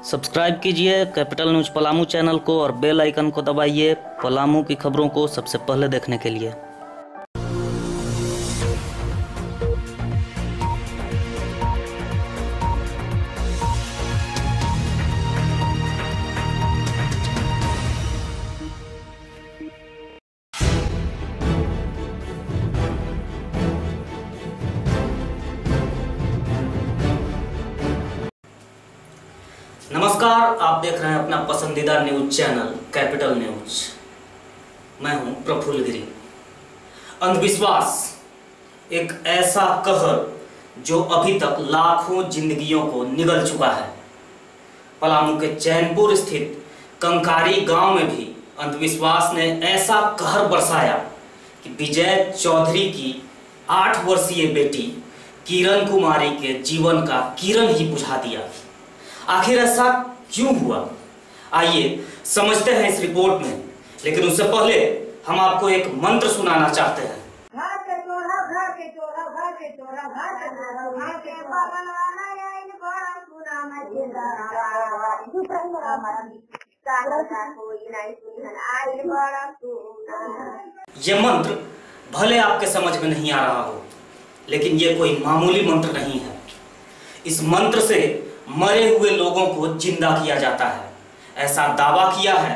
Subscribe कीजिए capital news Palamu channel को और बेल आइकन को दबाइए पलामू की खबरों को सबसे पहले देखने के लिए। नमस्कार, आप देख रहे हैं अपना पसंदीदा न्यूज चैनल कैपिटल न्यूज। मैं हूं प्रफुल्ल गिरी। अंधविश्वास एक ऐसा कहर जो अभी तक लाखों जिंदगियों को निगल चुका है। पलामू के चैनपुर स्थित कंकारी गांव में भी अंधविश्वास ने ऐसा कहर बरसाया कि विजय चौधरी की 8 वर्षीय बेटी किरण कुमारी के जीवन का किरण ही बुझा दिया। आखिर ऐसा क्यों हुआ, आइए समझते हैं इस रिपोर्ट में। लेकिन उससे पहले हम आपको एक मंत्र सुनाना चाहते हैं। ये मंत्र भले आपके समझ में नहीं आ रहा हो, लेकिन ये कोई मामूली मंत्र नहीं है। इस मंत्र से मरे हुए लोगों को जिंदा किया जाता है, ऐसा दावा किया है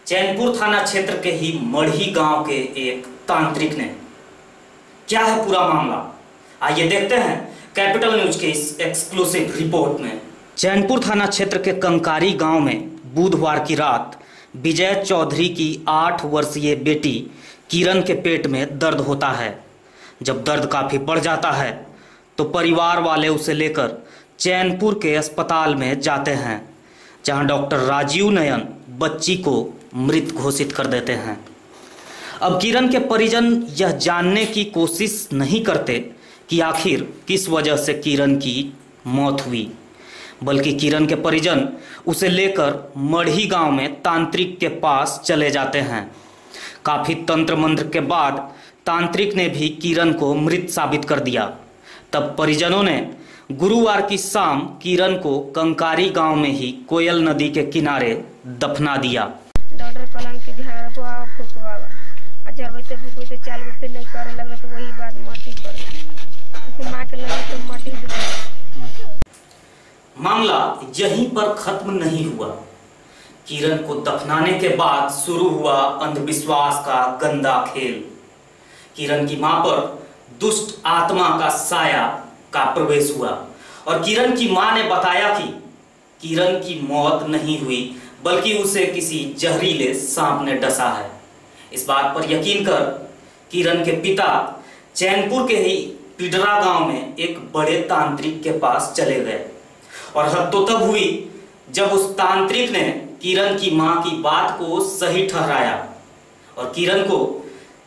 चैनपुर थाना क्षेत्र के ही मढ़ी गांव के एक तांत्रिक ने। क्या है पूरा मामला, आइए देखते हैं कैपिटल न्यूज के इस एक्सक्लूसिव रिपोर्ट में। चैनपुर थाना क्षेत्र के कंकारी गांव में बुधवार की रात विजय चौधरी की 8 वर्षीय बेटी किरण के पेट में दर्द होता है। जब दर्द काफी बढ़ जाता है तो परिवार वाले उसे लेकर चैनपुर के अस्पताल में जाते हैं, जहां डॉक्टर राजीव नयन बच्ची को मृत घोषित कर देते हैं। अब किरण के परिजन यह जानने की कोशिश नहीं करते कि आखिर किस वजह से किरण की मौत हुई, बल्कि किरण के परिजन उसे लेकर मढ़ी गांव में तांत्रिक के पास चले जाते हैं। काफी तंत्र मंत्र के बाद तांत्रिक ने भी किरण को मृत साबित कर दिया। तब परिजनों ने गुरुवार की शाम किरण को कंकारी गांव में ही कोयल नदी के किनारे दफना दिया। डॉक्टर कलम के झाड़ को आ फुकवावा अजरबते फुकते चालबते नहीं करे लगला तो वही बात माटी पर घुमा के लगा तो माटी। मामला यहीं पर खत्म नहीं हुआ। किरण को दफनाने के बाद शुरू हुआ अंधविश्वास का गंदा खेल। किरण की मां पर दुष्ट आत्मा का साया का प्रवेश हुआ और किरण की मां ने बताया कि किरण की मौत नहीं हुई, बल्कि उसे किसी जहरीले सांप ने डसा है। इस बात पर यकीन कर किरण के पिता चैनपुर के ही पिडरा गांव में एक बड़े तांत्रिक के पास चले गए। और हद तो तब हुई जब उस तांत्रिक ने किरण की मां की बात को सही ठहराया और किरण को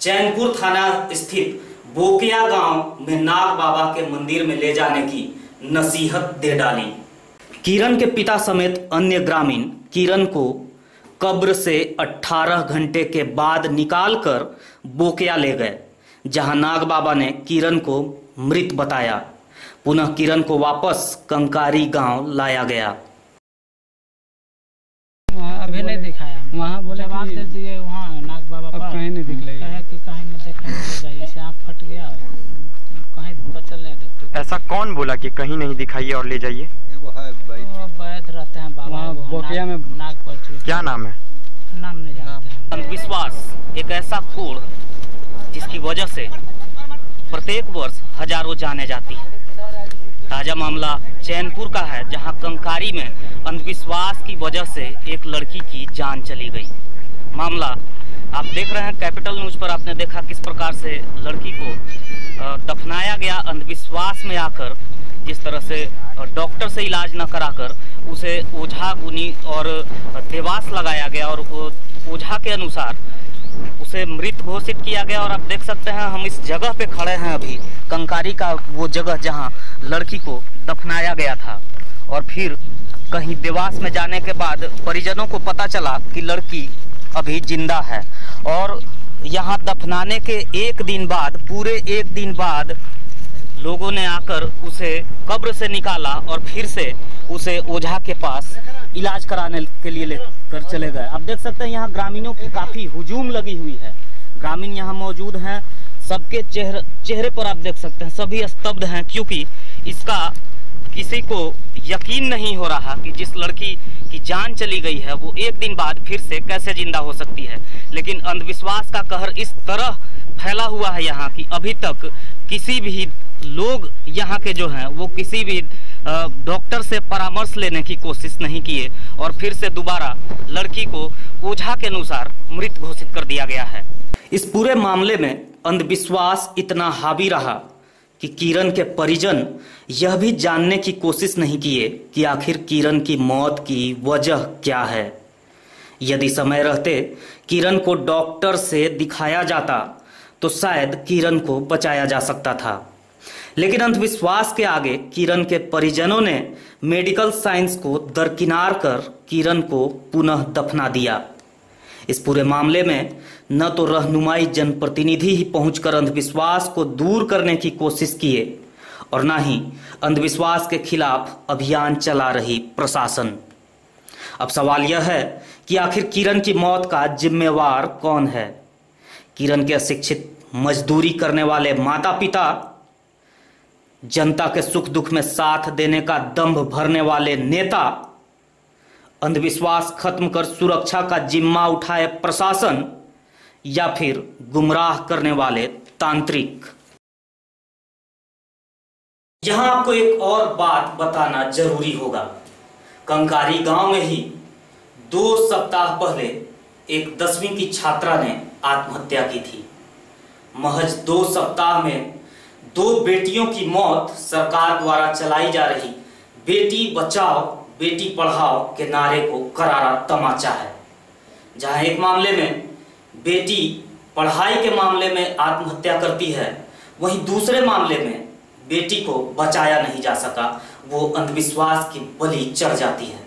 चैनपुर थाना स्थित बोकिया गांव में नाग बाबा के मंदिर में ले जाने की नसीहत दे डाली। किरण के पिता समेत अन्य ग्रामीण किरण को कब्र से 18 घंटे के बाद निकालकर बोकिया ले गए, जहां नाग बाबा ने किरण को मृत बताया। पुनः किरण को वापस कंकारी गांव लाया गया। अभी नहीं दिखाया, वहाँ बोले जवाब दे दिए, वहाँ नाग बाबा अब कहीं नहीं दिखलाई, कहे कि कहीं में देखने ले जाइए, से आँख फट गया, कहीं बचल नहीं देखते। ऐसा कौन बोला कि कहीं नहीं दिखाइए और ले जाइए? वो बैठ रहते हैं बाबा, बोकिया में नाग पहुँचे। क्या नाम है? नाम नहीं जानते हैं। अंधविश्वास एक ऐसा कोड़ जिसकी वजह से प्रत्येक वर्ष हजारों जाने जाती है। ताजा मामला चैनपुर का है, जहां कंकारी में अंधविश्वास की वजह से एक लड़की की जान चली गई। मामला आप देख रहे हैं कैपिटल न्यूज पर। आपने देखा किस प्रकार से लड़की को दफनाया गया अंधविश्वास में आकर, जिस तरह से डॉक्टर से इलाज न कराकर उसे ओझा गुनी और देवास लगाया गया और ओझा के अनुसार उसे मृत घोषित किया गया। और आप देख सकते हैं हम इस जगह पे खड़े हैं अभी, कंकारी का वो जगह जहां लड़की को दफनाया गया था। और फिर कहीं देवास में जाने के बाद परिजनों को पता चला कि लड़की अभी जिंदा है। और यहाँ दफनाने के एक दिन बाद, पूरे एक दिन बाद लोगों ने आकर उसे कब्र से निकाला और फिर से उसे ओझा के पास इलाज कराने के लिए लेकर चले गए। आप देख सकते हैं यहाँ ग्रामीणों की काफ़ी हुजूम लगी हुई है। ग्रामीण यहाँ मौजूद हैं, सबके चेहरे पर आप देख सकते हैं सभी स्तब्ध हैं, क्योंकि इसका किसी को यकीन नहीं हो रहा कि जिस लड़की की जान चली गई है वो एक दिन बाद फिर से कैसे जिंदा हो सकती है। लेकिन अंधविश्वास का कहर इस तरह फैला हुआ है यहाँ कि अभी तक किसी भी लोग यहाँ के जो हैं वो किसी भी डॉक्टर से परामर्श लेने की कोशिश नहीं किए और फिर से दोबारा लड़की को ओझा के अनुसार मृत घोषित कर दिया गया है। इस पूरे मामले में अंधविश्वास इतना हावी रहा कि किरण के परिजन यह भी जानने की कोशिश नहीं किए कि आखिर किरण की मौत की वजह क्या है। यदि समय रहते किरण को डॉक्टर से दिखाया जाता तो शायद किरण को बचाया जा सकता था, लेकिन अंधविश्वास के आगे किरण के परिजनों ने मेडिकल साइंस को दरकिनार कर किरण को पुनः दफना दिया। इस पूरे मामले में न तो रहनुमाई जनप्रतिनिधि ही पहुंचकर अंधविश्वास को दूर करने की कोशिश किए और न ही अंधविश्वास के खिलाफ अभियान चला रही प्रशासन। अब सवाल यह है कि आखिर किरण की मौत का जिम्मेवार कौन है? किरण के अशिक्षित मजदूरी करने वाले माता पिता, जनता के सुख दुख में साथ देने का दंभ भरने वाले नेता, अंधविश्वास खत्म कर सुरक्षा का जिम्मा उठाए प्रशासन, या फिर गुमराह करने वाले तांत्रिक? यहां आपको एक और बात बताना जरूरी होगा। कंकारी गांव में ही 2 सप्ताह पहले एक 10वीं की छात्रा ने आत्महत्या की थी। महज 2 सप्ताह में 2 बेटियों की मौत सरकार द्वारा चलाई जा रही बेटी बचाओ बेटी पढ़ाओ के नारे को करारा तमाचा है। जहां एक मामले में बेटी पढ़ाई के मामले में आत्महत्या करती है, वहीं दूसरे मामले में बेटी को बचाया नहीं जा सका, वो अंधविश्वास की बलि चढ़ जाती है।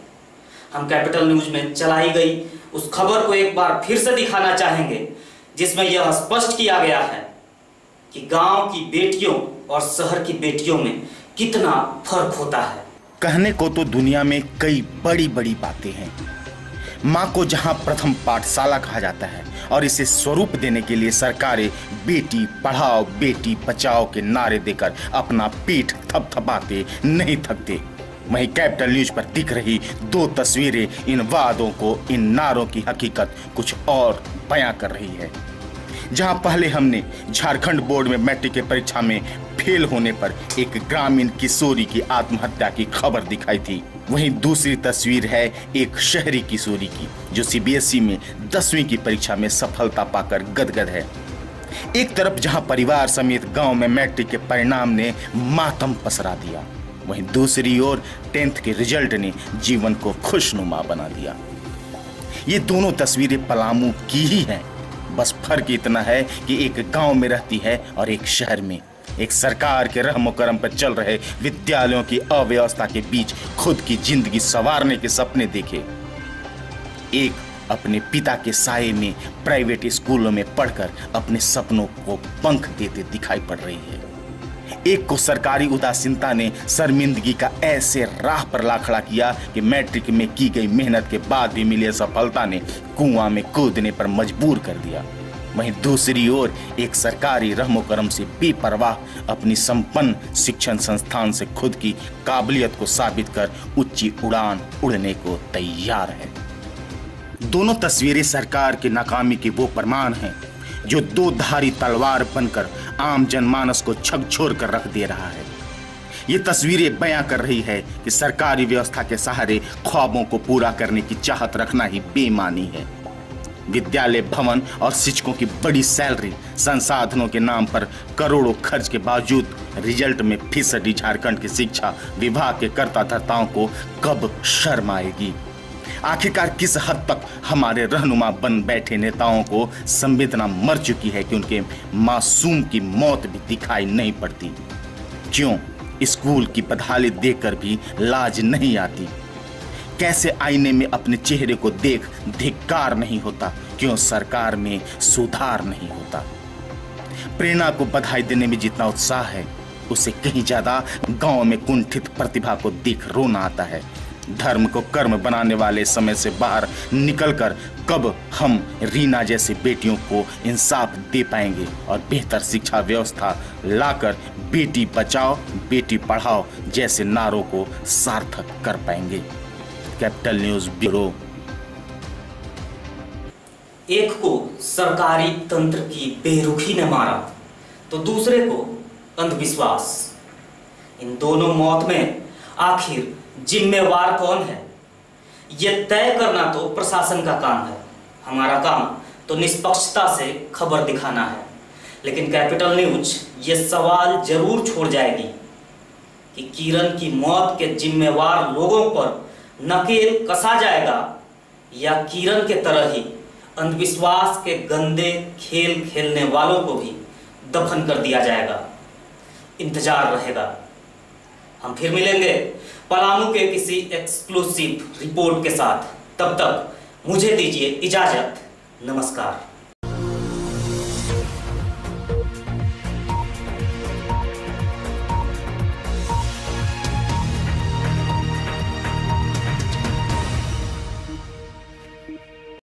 हम कैपिटल न्यूज में चलाई गई उस खबर को एक बार फिर से दिखाना चाहेंगे, जिसमें यह स्पष्ट किया गया है कि गांव की बेटियों और शहर की बेटियों में कितना फर्क होता है। कहने को तो दुनिया में कई बड़ी बड़ी बातें हैं। माँ को जहाँ प्रथम पाठशाला कहा जाता है और इसे स्वरूप देने के लिए सरकारें बेटी पढ़ाओ बेटी बचाओ के नारे देकर अपना पीठ थपथपाते नहीं थकते, वहीं कैपिटल न्यूज पर दिख रही 2 तस्वीरें इन वादों को, इन नारों की हकीकत कुछ और बयां कर रही है। जहां पहले हमने झारखंड बोर्ड में मैट्रिक की परीक्षा में फेल होने पर एक ग्रामीण किशोरी की आत्महत्या की खबर दिखाई थी, वहीं दूसरी तस्वीर है एक शहरी किशोरी की जो सीबीएसई में 10वीं की परीक्षा में सफलता पाकर गदगद है। एक तरफ जहां परिवार समेत गांव में मैट्रिक के परिणाम ने मातम पसरा दिया, वहीं दूसरी ओर 10th के रिजल्ट ने जीवन को खुशनुमा बना दिया। ये दोनों तस्वीरें पलामू की ही हैं, बस फर्क इतना है कि एक गांव में रहती है और एक शहर में। एक सरकार के रहमो करम पर चल रहे विद्यालयों की अव्यवस्था के बीच खुद की जिंदगी संवारने के सपने देखे। एक अपने पिता के साये में प्राइवेट स्कूलों में पढ़कर अपने सपनों को पंख देते दिखाई पड़ रही है। एक को सरकारी उदासीनता ने शर्मिंदगी का ऐसे राह पर लाखड़ा किया कि मैट्रिक में की गई मेहनत के बाद भी मिली सफलता ने कुआं में कूदने पर मजबूर कर दिया। वहीं दूसरी ओर एक सरकारी रहमो करम से बेपरवाह अपनी संपन्न शिक्षण संस्थान से खुद की काबिलियत को साबित कर ऊंची उड़ान उड़ने को तैयार है। दोनों तस्वीरें सरकार की नाकामी के वो प्रमाण हैं जो 2 धारी तलवार बनकर आम जनमानस को झकझोर कर रख दे रहा है। ये तस्वीरें बयां कर रही है कि सरकारी व्यवस्था के सहारे ख्वाबों को पूरा करने की चाहत रखना ही बेईमानी है। विद्यालय भवन और शिक्षकों की बड़ी सैलरी, संसाधनों के नाम पर करोड़ों खर्च के बावजूद रिजल्ट में फीसदी झारखंड की शिक्षा विभाग के कर्ता धर्ताओं को कब शर्म आएगी? आखिरकार किस हद तक हमारे रहनुमा बन बैठे नेताओं को संवेदना मर चुकी है कि उनके मासूम की मौत भी दिखाई नहीं पड़ती? क्यों स्कूल की बदहाली देखकर भी लाज नहीं आती? कैसे आईने में अपने चेहरे को देख धिक्कार नहीं होता? क्यों सरकार में सुधार नहीं होता? प्रेरणा को बधाई देने में जितना उत्साह है उसे कहीं ज्यादा गांव में कुंठित प्रतिभा को देख रोना आता है। धर्म को कर्म बनाने वाले समय से बाहर निकलकर कब हम रीना जैसी बेटियों को इंसाफ दे पाएंगे और बेहतर शिक्षा व्यवस्था लाकर बेटी बचाओ बेटी पढ़ाओ जैसे नारों को सार्थक कर पाएंगे। Capital news bureau. एक को सरकारी तंत्र की बेरुखी ने मारा तो दूसरे को अंधविश्वास। इन दोनों मौत में आखिर जिम्मेवार कौन है, यह तय करना तो प्रशासन का काम है। हमारा काम तो निष्पक्षता से खबर दिखाना है। लेकिन कैपिटल न्यूज ये सवाल जरूर छोड़ जाएगी कि किरण की मौत के जिम्मेवार लोगों पर नकेल कसा जाएगा या किरण के तरह ही अंधविश्वास के गंदे खेल खेलने वालों को भी दफन कर दिया जाएगा। इंतजार रहेगा। हम फिर मिलेंगे पलामू के किसी एक्सक्लूसिव रिपोर्ट के साथ। तब तक मुझे दीजिए इजाजत। नमस्कार।